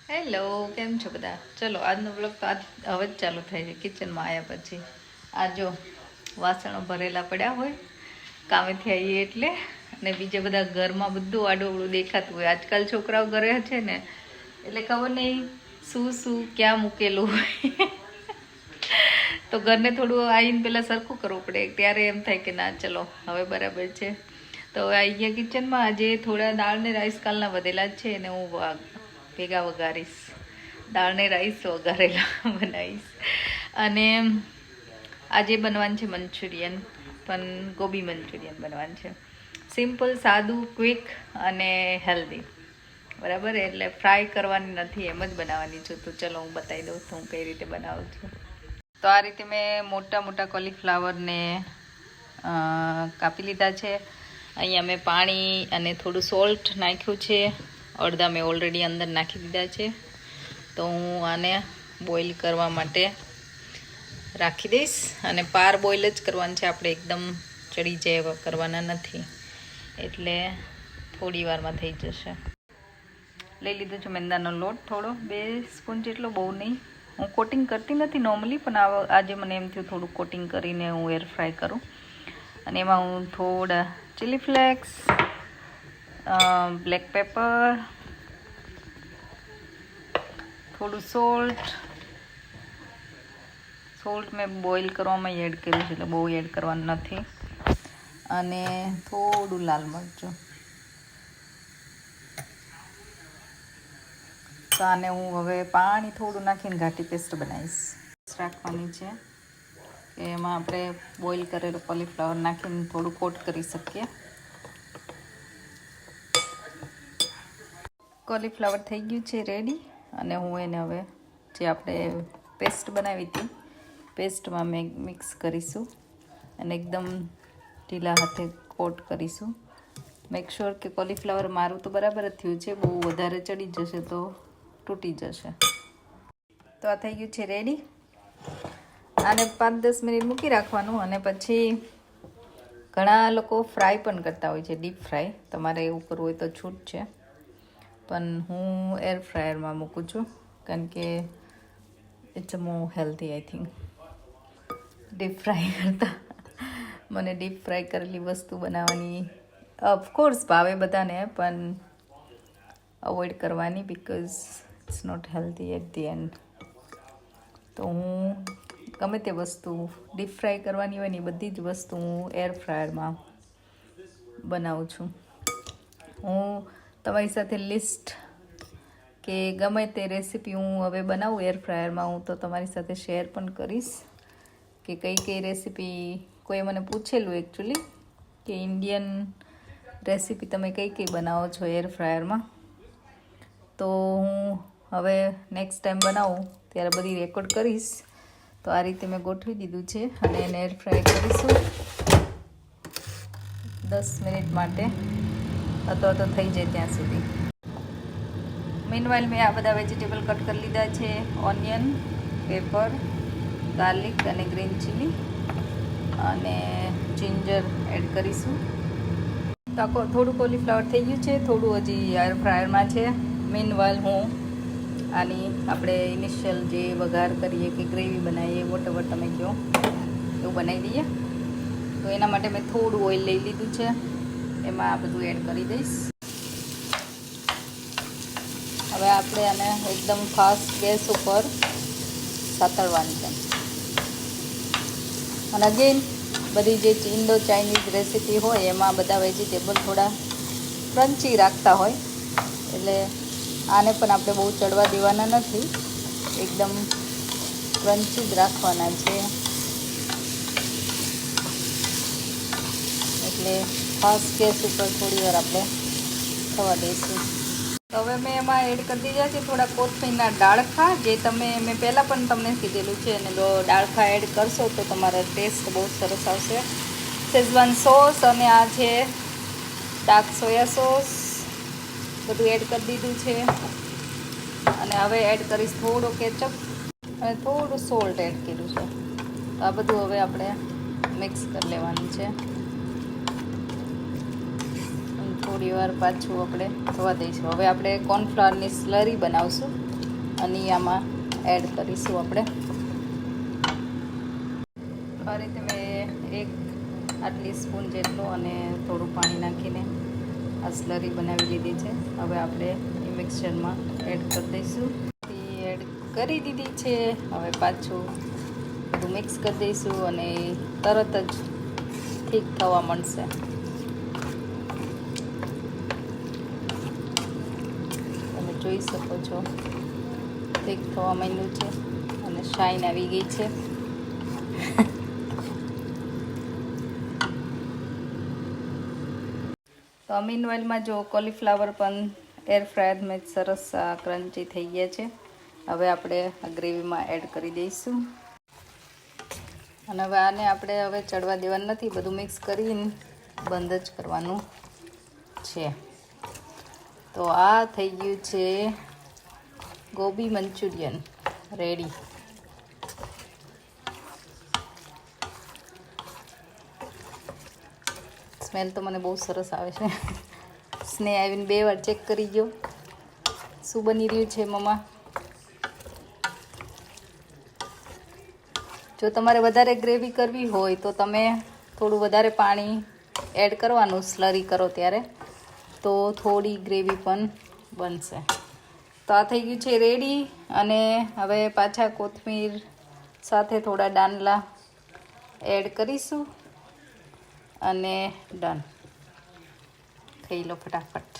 Hello, કેમ છો બધા? ચલો આજનો બ્લોગ તો આજ હવે જ ચાલુ થાય છે કિચનમાં આવ્યા પછી. આ જો વાસણો ભરેલા પડ્યા હોય કામેથી આવીએ એટલે, અને બીજા બધા ઘરમાં બધું આડોવડું દેખાતું હોય. આજકાલ છોકરાઓ ઘરે છે ને એટલે ખબર નહીં શું શું ક્યાં મૂકેલું હોય. તો ઘરને થોડું આવીને પહેલાં સરખું કરવું પડે, ત્યારે એમ થાય કે ના ચલો હવે બરાબર છે. તો હવે આવી ગયા કિચનમાં. આજે થોડા દાળ ને રાઈસ કાલના વધેલા જ છે અને હું ભેગા વઘારીશ. દાળ ને રાઈસ વઘારેલા બનાવીશ. અને આજે બનવાનું છે મંચુરિયન, પણ ગોબી મંચુરિયન બનવાનું છે. સિમ્પલ, સાદું, ક્વિક અને હેલ્ધી. બરાબર, એટલે ફ્રાય કરવાની નથી, એમ જ બનાવવાની છું. તો ચલો હું બતાવી દઉં હું કઈ રીતે બનાવું છું. તો આ રીતે મેં મોટા મોટા કોલીફ્લાવરને કાપી લીધા છે. અહીંયા મેં પાણી અને થોડું સોલ્ટ નાખ્યું છે. અડધા મેં ઓલરેડી અંદર નાખી દીધા છે. તો હું આને બોઇલ કરવા માટે રાખી દઈશ. અને પાર બોઇલ જ કરવાનું છે આપણે, એકદમ ચડી જાય એવા કરવાના નથી, એટલે થોડી વારમાં થઈ જશે. લઈ લીધો છે મેંદાનો લોટ, થોડો 2 સ્પૂન જેટલો, બહુ નહીં. હું કોટિંગ કરતી નથી નોર્મલી, પણ આજે મને એમ થયું થોડું કોટિંગ કરીને હું એર ફ્રાય કરું. અને એમાં હું થોડા ચીલી ફ્લેક્સ, બ્લેક પેપર, થોડું સોલ્ટ મેં બોઇલ કરવામાં એડ કર્યું છે, એટલે બહુ એડ કરવાનું નથી. અને થોડું લાલ મરચું. તો આને હું હવે પાણી થોડું નાખીને ઘાટી પેસ્ટ બનાવીશ. રાખવાની છે કે એમાં આપણે બોઇલ કરેલું કોલીફ્લાવર નાખીને થોડું કોટ કરી શકીએ. કોલીફ્લાવર થઈ ગયું છે રેડી. અને હું એને હવે જે આપણે પેસ્ટ બનાવી હતી પેસ્ટમાં મેં મિક્સ કરીશું અને એકદમ ઢીલા હાથે કોટ કરીશું. મેક શ્યોર કે કોલીફ્લાવર મારું તો બરાબર જ થયું છે, બહુ વધારે ચડી જશે તો તૂટી જશે. તો આ થઈ ગયું છે રેડી. આને 5-10 મિનિટ મૂકી રાખવાનું. અને પછી ઘણા લોકો ફ્રાય પણ કરતા હોય છે, ડીપ ફ્રાય. તમારે એવું કરવું હોય તો છૂટ છે, પણ હું એર ફ્રાયરમાં મૂકું છું, કારણ કે it's a more healthy I think deep fry કરતાં. મને ડીપ ફ્રાય કરેલી વસ્તુ બનાવવાની ઓફકોર્સ ભાવે બધાને, પણ અવોઇડ કરવાની, because it's not healthy at the end. તો હું ગમે તે વસ્તુ ડીપ ફ્રાય કરવાની હોય ને બધી જ વસ્તુ હું એર ફ્રાયરમાં બનાવું છું. હું તમારી સાથે લિસ્ટ કે ગમે તે રેસીપી હું હવે બનાવું એર ફ્રાયરમાં, હું તો તમારી સાથે શેર પણ કરીશ કે કઈ કઈ રેસીપી. કોઈ મને પૂછેલું એકચ્યુઅલી કે ઇન્ડિયન રેસીપી તમે કઈ કઈ બનાવો છો એર ફ્રાયરમાં. તો હું હવે નેક્સ્ટ ટાઈમ બનાવું ત્યારે બધી રેકોર્ડ કરીશ. તો આ રીતે મેં ગોઠવી દીધું છે અને એને એર ફ્રાય કરીશું 10 મિનિટ માટે, અથવા થઈ જાય ત્યાં સુધી. મીનવાઇલ મેં આ બધા વેજીટેબલ કટ કરી લીધા છે. ઓનિયન, પેપર, ગાર્લિક અને ગ્રીન ચીલી અને જિંજર એડ કરીશું. તો થોડું કોલીફ્લાવર થઈ ગયું છે, થોડું હજી એર ફ્રાયરમાં છે. મીનવાઇલ હું આની આપણે ઇનિશિયલ જે વઘાર કરીએ કે ગ્રેવી બનાવીએ, વોટેવર તમે કહો એવું બનાવી દઈએ. તો એના માટે મેં થોડું ઓઇલ લઈ લીધું છે, એમાં આ બધું એડ કરી દઈશ. હવે આપણે આને એકદમ ફાસ્ટ ગેસ ઉપર સાતળવાની છે. અને અગેન બધી જે ઇન્ડો ચાઇનીઝ રેસીપી હોય એમાં બધા વેજીટેબલ થોડા ક્રન્ચી રાખતા હોય, એટલે આને પણ આપણે બહુ ચડવા દેવાના નથી, એકદમ ક્રન્ચી જ રાખવાના છે. એટલે ફાસ્ટ ગેસ ઉપર થોડી વાર આપણે થવા દઈશું. તો હવે મેં એમાં એડ કરી દીધા છે થોડા કોથમીરના ડાળખા, જે મેં પહેલાં પણ તમને કીધેલું છે. અને ડાળખા એડ કરશો તો તમારો ટેસ્ટ બહુ સરસ આવશે. શેઝવાન સોસ અને આ છે ડાર્ક સોયા સોસ, બધું એડ કરી દીધું છે. અને હવે એડ કરીશ થોડો કેચઅપ અને થોડું સોલ્ટ એડ કર્યું છે. તો આ બધું હવે આપણે મિક્સ કરી લેવાનું છે. થોડી વાર પાછું આપણે થવા દઈશું. હવે આપણે કોર્નફ્લાવરની સ્લરી બનાવશું. અને આમાં એડ કરીશું આપણે. આ રીતે મેં એક આટલી સ્પૂન જેટલું અને થોડું પાણી નાખીને આ સ્લરી બનાવી લીધી છે. હવે આપણે એ મિક્સચરમાં એડ કરી દઈશું. એડ કરી દીધી છે. હવે પાછું બધું મિક્સ કરી દઈશું અને તરત જ ઠીક થવા માંડશે. તમે જોઈ શકો છો ઠીક થવા માંડ્યું છે અને શાઇન આવી ગઈ છે. તો મીન ઓઇલમાં જો કોલીફ્લાવર પણ એર ફ્રાયરમાં જ સરસ ક્રન્ચી થઈ ગયા છે. હવે આપણે આ ગ્રેવીમાં એડ કરી દઈશું અને હવે આને આપણે હવે ચડવા દેવાનું નથી. બધું મિક્સ કરીને બંધ જ કરવાનું છે. તો આ થઈ ગયું છે ગોબી મંચુરિયન રેડી. સ્મેલ તો મને બહુ સરસ આવે છે. સ્નેહ આવીને 2 વાર ચેક કરી ગયો શું બની રહ્યું છે મમ્મા. જો તમારે વધારે ગ્રેવી કરવી હોય તો તમે થોડું વધારે પાણી એડ કરવાનું. સ્લરી કરો ત્યારે તો થોડી ગ્રેવી પણ બનશે. તો આ થઈ ગયું છે રેડી. અને હવે પાછા કોથમીર સાથે થોડા દાંડલા એડ કરીશું અને ડન. ખાઈ લો ફટાફટ.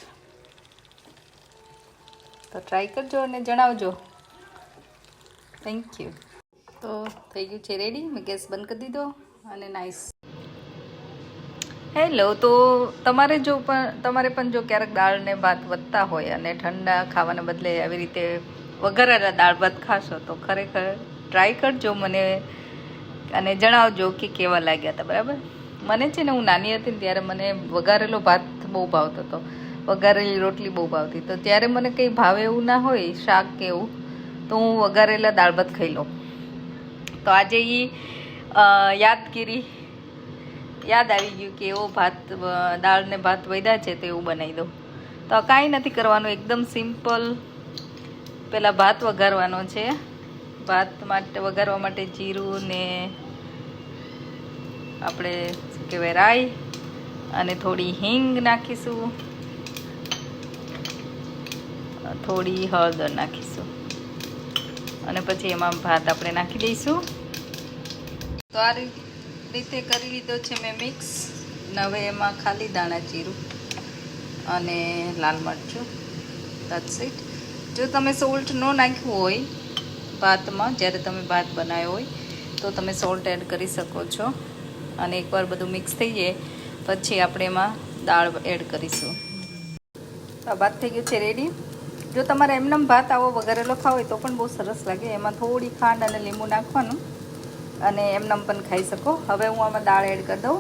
તો ટ્રાય કરજો અને જણાવજો. Thank you. તો થઈ ગયું છે રેડી. મેં ગેસ બંધ કરી દીધો અને નાઇસ. હેલો. તો તમારે પણ જો ક્યારેક દાળ ને ભાત વધતા હોય અને ઠંડા ખાવાને બદલે આવી રીતે વઘારેલા દાળ ભાત ખાશો તો ખરેખર ટ્રાય કરજો મને અને જણાવજો કે કેવા લાગ્યા હતા. બરાબર. મને છે ને હું નાની હતી ને ત્યારે મને વઘારેલો ભાત બહુ ભાવતો હતો. વઘારેલી રોટલી બહુ ભાવતી. તો ત્યારે મને કંઈ ભાવે એવું ના હોય શાક કે એવું તો હું વઘારેલા દાળ ભાત ખાઈ લઉં. તો આજે એ યાદ આવી ગયું કે એવો ભાત દાળ ને ભાત વધ્યા છે તો એવું બનાવી દઉં. તો કાંઈ નથી કરવાનું. એકદમ સિમ્પલ. પહેલાં ભાત વઘારવાનો છે. ભાત માટે વઘારવા માટે જીરું ને આપણે શું કહેવાય રાઈ અને થોડી હિંગ નાખીશું. થોડી હળદર નાખીશું અને પછી એમાં ભાત આપણે નાખી દઈશું. તો આ રીતે કરી લીધો છે મેં મિક્સ. હવે એમાં ખાલી દાણા જીરું અને લાલ મરચું. That's it. જો તમે સોલ્ટ ન નાખ્યું હોય ભાતમાં જ્યારે તમે ભાત બનાવ્યો હોય તો તમે સોલ્ટ એડ કરી શકો છો. અને એકવાર બધું મિક્સ થઈ જાય પછી આપણે એમાં દાળ એડ કરીશું. આ ભાત થઈ ગયું છે રેડી. જો તમારે એમનેમ ભાત આવો વઘારેલો ખાવો હોય તો પણ બહુ સરસ લાગે. એમાં થોડી ખાંડ અને લીંબુ નાખવાનું અને એમનેમ પણ ખાઈ શકો. હવે હું આમાં દાળ એડ કરી દઉં.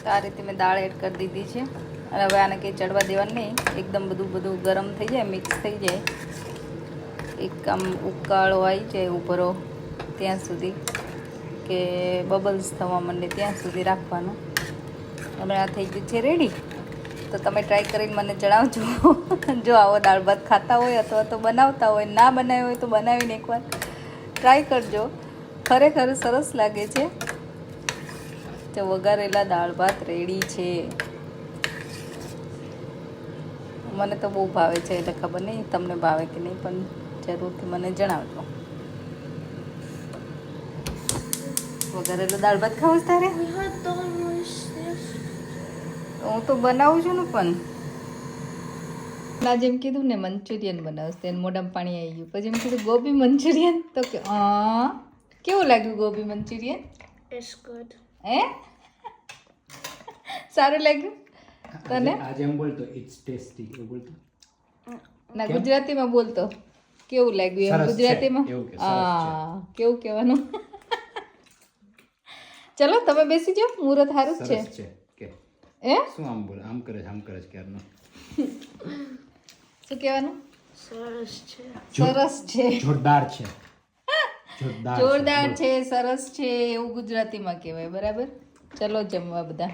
તો આ રીતે મેં દાળ એડ કરી દીધી છે. અને હવે આને કંઈ ચડવા દેવાનું નહીં. એકદમ બધું ગરમ થઈ જાય, મિક્સ થઈ જાય, એક આમ ઉકાળો આવી જાય ઉભરો ત્યાં સુધી કે બબલ્સ થવા માંડે ત્યાં સુધી રાખવાનું. અને આ થઈ ગયું છે રેડી. તો તમે ટ્રાય કરીને મને જણાવજો. જો આવો દાળ ભાત ખાતા હોય અથવા તો બનાવતા હોય, ના બનાવ્યો હોય તો બનાવીને એકવાર ટ્રાય કરજો. ખરેખર સરસ લાગે છે. તો વઘારેલા દાળ ભાત રેડી છે. મને તો બહુ ભાવે છે એટલે ખબર નહીં તમને ભાવે કે નહીં, પણ જરૂરથી મને જણાવજો. વઘારેલો દાળ ભાત ખાવું છે તારે? હું તો બનાવું છું ને. પણ ના જેમ કીધું ને મંચુરિયન બનાવશે તેને મોઢામાં પાણી આવી ગયું. પછી એમ કીધું ગોબી મંચુરિયન. તો કે કેવું લાગ્યું ગોબી મંચુરિયન? It's good. સારું લાગ્યું તને? આજે એમ બોલતો ઇટ્સ ટેસ્ટી એવું બોલતો. ના ગુજરાતીમાં બોલતો કેવું લાગ્યું એમ ગુજરાતીમાં. કેવું કહેવાનું? ચલો તમે બેસી જાઓ. મુહૂર્ત સારું જ છે. શું આમ બોલે? આમ કરે છે ક્યારનો. શું કહેવાનું? સરસ છે. સરસ છે. જોરદાર છે. જોરદાર છે, સરસ છે એવું ગુજરાતીમાં કહેવાય. બરાબર. ચલો જમવા બધા.